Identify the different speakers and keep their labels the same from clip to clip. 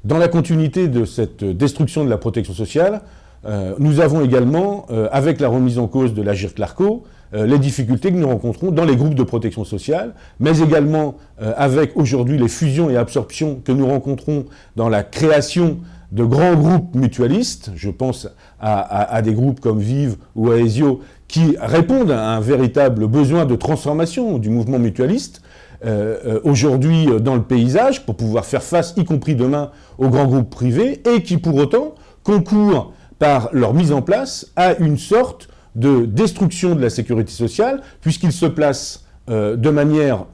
Speaker 1: Dans la continuité de cette destruction de la protection sociale, nous avons également, avec la remise en cause de l'Agirc-Arrco, les difficultés que nous rencontrons dans les groupes de protection sociale, mais également avec aujourd'hui les fusions et absorptions que nous rencontrons dans la création de grands groupes mutualistes, je pense à des groupes comme Vive ou Aesio, qui répondent à un véritable besoin de transformation du mouvement mutualiste, aujourd'hui dans le paysage, pour pouvoir faire face, y compris demain, aux grands groupes privés, et qui pour autant concourent par leur mise en place à une sorte de destruction de la sécurité sociale, puisqu'ils se placent de manière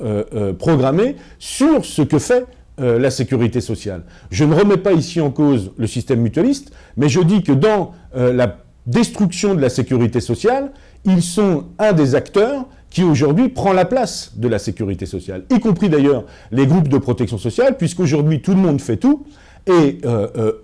Speaker 1: programmée sur ce que fait la sécurité sociale. Je ne remets pas ici en cause le système mutualiste, mais je dis que dans la destruction de la sécurité sociale, ils sont un des acteurs qui aujourd'hui prend la place de la sécurité sociale, y compris d'ailleurs les groupes de protection sociale, puisqu'aujourd'hui tout le monde fait tout, et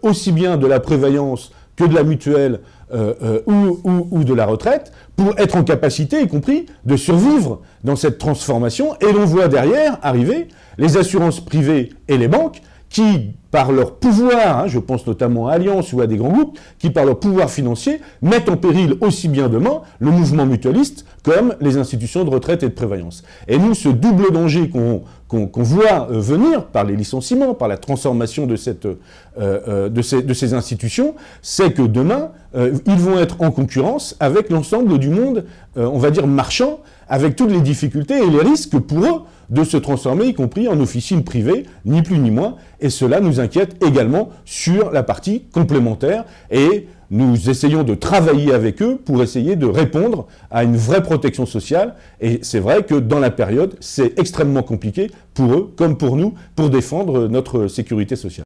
Speaker 1: aussi bien de la prévoyance que de la mutuelle ou de la retraite, pour être en capacité, y compris, de survivre dans cette transformation. Et l'on voit derrière arriver les assurances privées et les banques qui, par leur pouvoir, je pense notamment à Allianz ou à des grands groupes, qui, par leur pouvoir financier, mettent en péril aussi bien demain le mouvement mutualiste comme les institutions de retraite et de prévoyance. Et nous, ce double danger qu'on voit venir par les licenciements, par la transformation de ces institutions, c'est que demain, ils vont être en concurrence avec l'ensemble du monde, on va dire marchand, avec toutes les difficultés et les risques pour eux de se transformer, y compris en officine privée, ni plus ni moins. Et cela nous inquiète également sur la partie complémentaire. Et nous essayons de travailler avec eux pour essayer de répondre à une vraie protection sociale. Et c'est vrai que dans la période, c'est extrêmement compliqué pour eux, comme pour nous, pour défendre notre sécurité sociale.